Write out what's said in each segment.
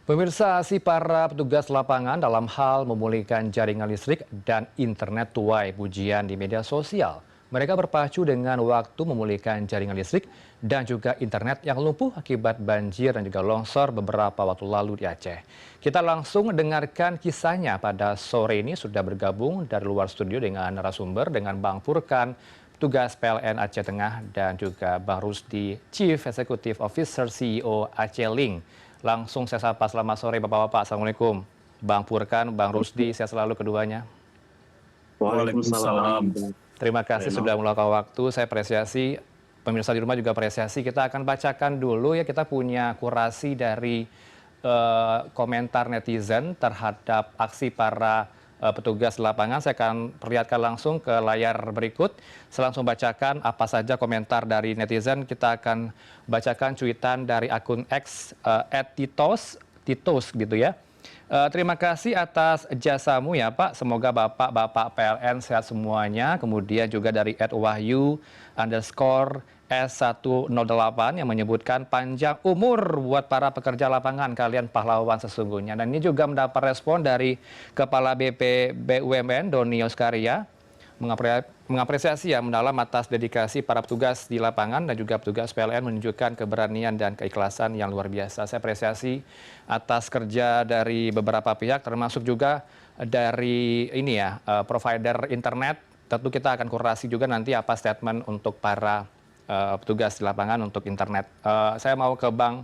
Pemirsa, aksi para petugas lapangan dalam hal memulihkan jaringan listrik dan internet tuai pujian di media sosial. Mereka berpacu dengan waktu memulihkan jaringan listrik dan juga internet yang lumpuh akibat banjir dan juga longsor beberapa waktu lalu di Aceh. Kita langsung dengarkan kisahnya pada sore ini sudah bergabung dari luar studio dengan narasumber dengan Bang Furkan, petugas PLN Aceh Tengah dan juga Bang Rusdi, Chief Executive Officer CEO Aceh Link. Langsung saya sapa, selamat sore Bapak-Bapak. Assalamualaikum. Bang Furkan, Bang Rusdi, saya selalu keduanya. Waalaikumsalam. Terima kasih Reno. sudah meluangkan waktu, saya apresiasi. Pemirsa di rumah juga apresiasi. Kita akan bacakan dulu ya, kita punya kurasi dari komentar netizen terhadap aksi para petugas lapangan. Saya akan perlihatkan langsung ke layar berikut. Saya langsung bacakan apa saja komentar dari netizen. Kita akan bacakan cuitan dari akun X @titos gitu ya. Terima kasih atas jasamu ya Pak. Semoga Bapak-Bapak PLN sehat semuanya. Kemudian juga dari @wahyu_S108 yang menyebutkan panjang umur buat para pekerja lapangan. Kalian pahlawan sesungguhnya. Dan ini juga mendapat respon dari Kepala BP BUMN Doni Oskaria mengapresiasi ya mendalam atas dedikasi para petugas di lapangan dan juga petugas PLN menunjukkan keberanian dan keikhlasan yang luar biasa. Saya apresiasi atas kerja dari beberapa pihak termasuk juga dari ini ya provider internet. Tentu kita akan kurasi juga nanti apa statement untuk para petugas di lapangan untuk internet. Saya mau ke Bang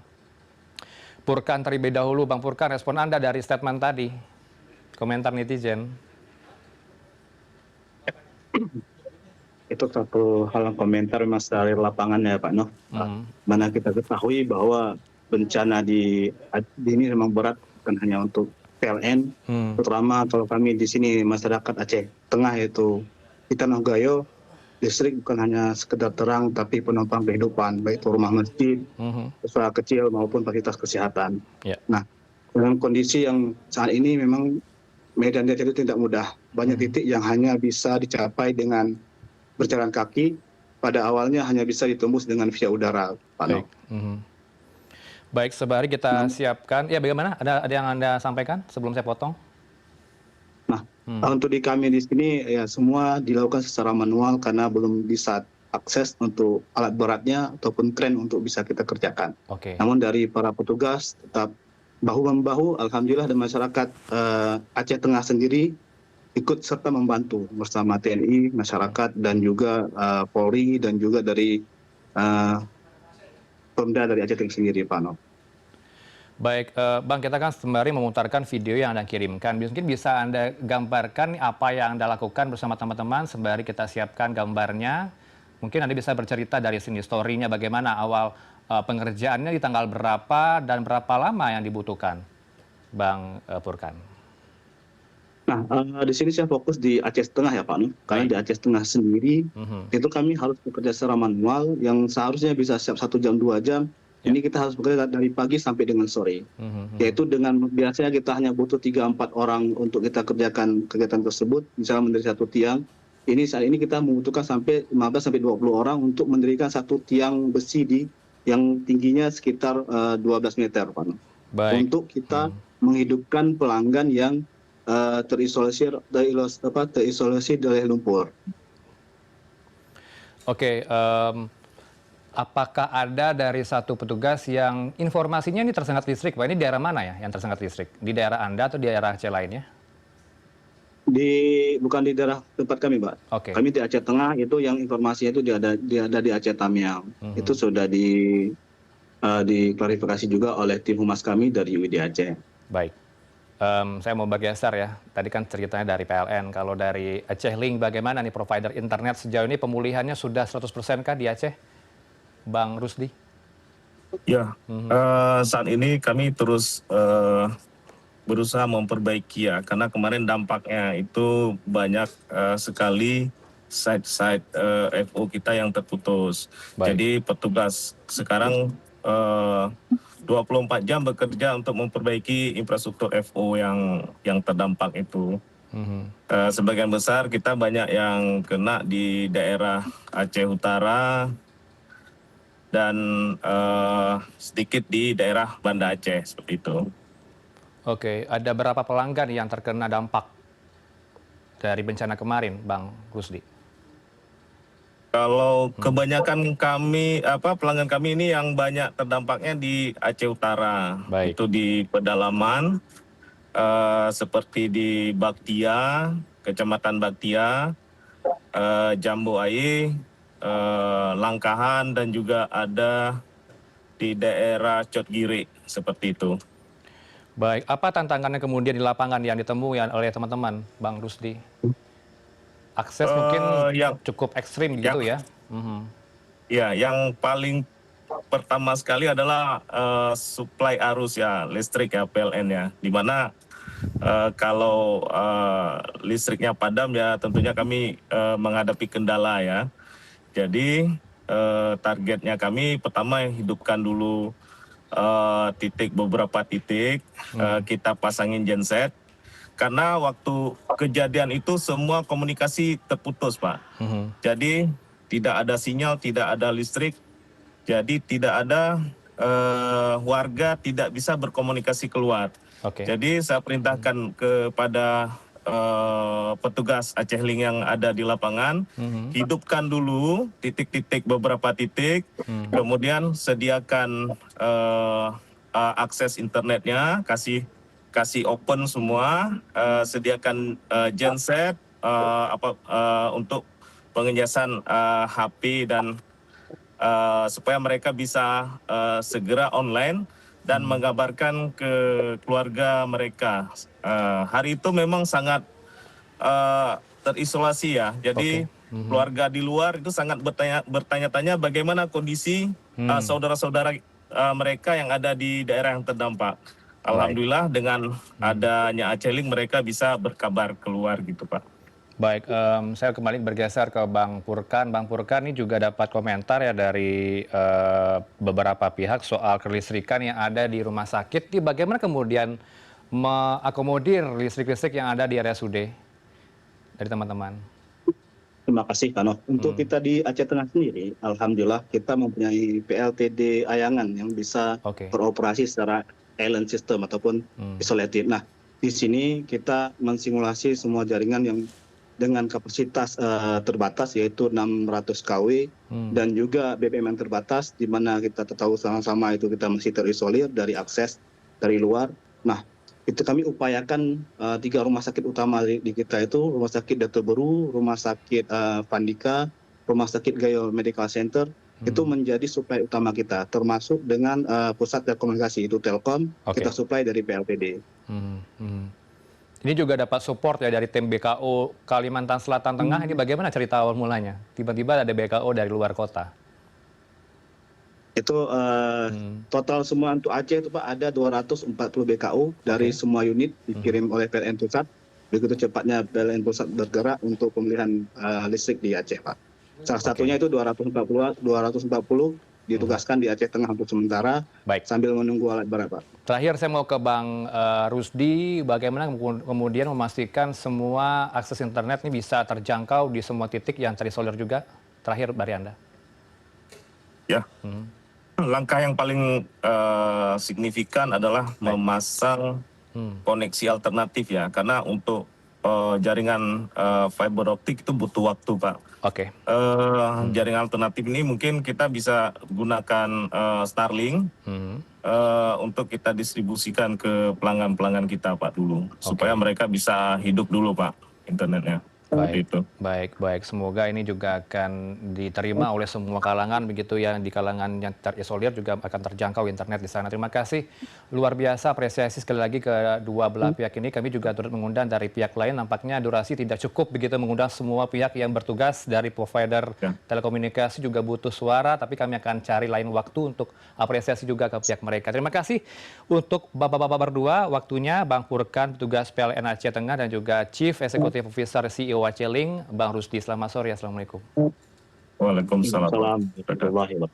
Purkan terlebih dahulu. Bang Purkan, respon Anda dari statement tadi, komentar netizen. Itu satu hal komentar Mas dari lapangan ya Pak Noh. Mana kita ketahui bahwa bencana di ini memang berat, bukan hanya untuk PLN, terutama kalau kami di sini masyarakat Aceh Tengah yaitu kita Nonggayo, listrik bukan hanya sekedar terang tapi penopang kehidupan, baik itu rumah masjid, usaha kecil maupun fasilitas kesehatan. Nah, dalam kondisi yang saat ini memang medan itu tidak mudah. Banyak titik yang hanya bisa dicapai dengan berjalan kaki, pada awalnya hanya bisa ditembus dengan via udara, Pak Noh. Baik, sebari kita siapkan. Ya, bagaimana? Ada yang Anda sampaikan sebelum saya potong? Nah, untuk di kami di sini ya semua dilakukan secara manual karena belum bisa akses untuk alat beratnya ataupun kren untuk bisa kita kerjakan. Namun dari para petugas tetap bahu-membahu, alhamdulillah, dan masyarakat Aceh Tengah sendiri ikut serta membantu bersama TNI, masyarakat, dan juga Polri, dan juga dari Pemda dari Aceh Tengah sendiri, Pak Noh. Baik, Bang, kita kan sembari memutarkan video yang Anda kirimkan. Mungkin bisa Anda gambarkan apa yang Anda lakukan bersama teman-teman sembari kita siapkan gambarnya. Mungkin Anda bisa bercerita dari sini story-nya bagaimana awal pengerjaannya di tanggal berapa dan berapa lama yang dibutuhkan, Bang Purkan. Nah, di sini saya fokus di Aceh Tengah ya Pak Noh. Karena di Aceh Tengah sendiri itu kami harus bekerja secara manual yang seharusnya bisa siap 1 jam 2 jam. Ini kita harus bekerja dari pagi sampai dengan sore. Yaitu dengan biasanya kita hanya butuh 3-4 orang untuk kita kerjakan kegiatan tersebut. Misalnya mendirikan satu tiang. Ini saat ini kita membutuhkan sampai 15-20 orang untuk mendirikan satu tiang besi yang tingginya sekitar 12 meter, Pak Noh. Untuk kita menghidupkan pelanggan yang terisolasi dari lumpur. Oke, apakah ada dari satu petugas yang informasinya ini tersengat listrik, Pak? Ini daerah mana ya yang tersengat listrik? Di daerah Anda atau di daerah Aceh lainnya? Bukan di daerah tempat kami, Pak. Kami di Aceh Tengah, itu yang informasinya itu ada di Aceh Tamiang. Itu sudah diklarifikasi juga oleh tim humas kami dari UID Aceh. Baik. Saya mau bergeser ya. Tadi kan ceritanya dari PLN. Kalau dari Aceh Link, bagaimana nih provider internet sejauh ini pemulihannya sudah 100% kah di Aceh, Bang Rusdi? Ya, saat ini kami terus berusaha memperbaiki ya, karena kemarin dampaknya itu banyak sekali site-site FO kita yang terputus. Jadi petugas sekarang 24 jam bekerja untuk memperbaiki infrastruktur FO yang terdampak itu. Sebagian besar kita banyak yang kena di daerah Aceh Utara dan sedikit di daerah Banda Aceh seperti itu. Oke, ada berapa pelanggan yang terkena dampak dari bencana kemarin, Bang Rusdi? Kalau kebanyakan kami, pelanggan kami ini yang banyak terdampaknya di Aceh Utara, Baik. itu di pedalaman, seperti di Baktia, Kecamatan Baktia, Jambu Air, Langkahan, dan juga ada di daerah Cotgiri, seperti itu. Baik, apa tantangannya kemudian di lapangan yang ditemui oleh teman-teman, Bang Rusdi? Akses mungkin Yang cukup ekstrim yang gitu ya? Mhm. Ya, yang paling pertama sekali adalah suplai arus ya, listrik ya, PLN ya. Di mana kalau listriknya padam ya tentunya kami menghadapi kendala ya. Jadi targetnya kami pertama hidupkan dulu beberapa titik, kita pasangin genset. Karena waktu kejadian itu semua komunikasi terputus, Pak. Mhm. Jadi tidak ada sinyal, tidak ada listrik, jadi tidak ada warga tidak bisa berkomunikasi keluar. Oke. Jadi saya perintahkan kepada petugas Aceh Link yang ada di lapangan, hidupkan dulu beberapa titik, kemudian sediakan akses internetnya, kasih open semua, sediakan genset untuk pengejasan HP dan supaya mereka bisa segera online dan mengabarkan ke keluarga mereka. Hari itu memang sangat terisolasi ya, jadi keluarga di luar itu sangat bertanya-tanya bagaimana kondisi saudara-saudara mereka yang ada di daerah yang terdampak. Alhamdulillah dengan adanya Aceh Link mereka bisa berkabar keluar gitu, Pak. Baik, saya kembali bergeser ke Bang Purkan. Bang Purkan ini juga dapat komentar ya dari beberapa pihak soal kelistrikan yang ada di rumah sakit. Ini bagaimana kemudian mengakomodir listrik-listrik yang ada di RSUD dari teman-teman? Terima kasih, Kano. Untuk kita di Aceh Tengah sendiri, alhamdulillah kita mempunyai PLTD Ayangan yang bisa beroperasi secara island system ataupun isolated. Nah, di sini kita mensimulasi semua jaringan yang dengan kapasitas terbatas yaitu 600 kW dan juga BBM yang terbatas, di mana kita tahu sama-sama itu kita masih terisolir dari akses dari luar. Nah, itu kami upayakan 3 rumah sakit utama di kita itu, Rumah Sakit Dr. Beru, Rumah Sakit Pandika, Rumah Sakit Gayo Medical Center, itu menjadi suplai utama kita, termasuk dengan pusat telekomunikasi itu Telkom, kita suplai dari PLTD. Ini juga dapat support ya dari tim BKO Kalimantan Selatan Tengah. Ini bagaimana cerita awal mulanya? Tiba-tiba ada BKO dari luar kota. Itu total semua untuk Aceh itu Pak ada 240 BKO dari semua unit dikirim oleh PLN Pusat. Begitu cepatnya PLN Pusat bergerak untuk pemulihan listrik di Aceh, Pak. Salah satunya itu 240 ditugaskan di Aceh Tengah untuk sementara. Baik. Sambil menunggu alat berat, Pak. Terakhir saya mau ke Bang Rusdi, bagaimana kemudian memastikan semua akses internet ini bisa terjangkau di semua titik yang terisolir juga? Terakhir dari Anda. Ya, langkah yang paling signifikan adalah memasang koneksi alternatif ya, karena untuk jaringan fiber optik itu butuh waktu, Pak. Oke. Jaringan alternatif ini mungkin kita bisa gunakan Starlink untuk kita distribusikan ke pelanggan-pelanggan kita, Pak, dulu. Supaya mereka bisa hidup dulu, Pak, internetnya. Baik. Semoga ini juga akan diterima oleh semua kalangan begitu ya, di kalangan yang terisolir juga akan terjangkau internet di sana. Terima kasih luar biasa, apresiasi sekali lagi ke dua belah pihak ini. Kami juga turut mengundang dari pihak lain, nampaknya durasi tidak cukup begitu mengundang semua pihak yang bertugas dari provider telekomunikasi juga butuh suara, tapi kami akan cari lain waktu untuk apresiasi juga ke pihak mereka. Terima kasih untuk bapak-bapak berdua waktunya, Bang Purkan, petugas PLN Aceh Tengah dan juga Chief Executive Officer CEO Aceh Link, Bang Rusdi. Selamat sore, assalamualaikum. Waalaikumsalam. Waalaikumsalam.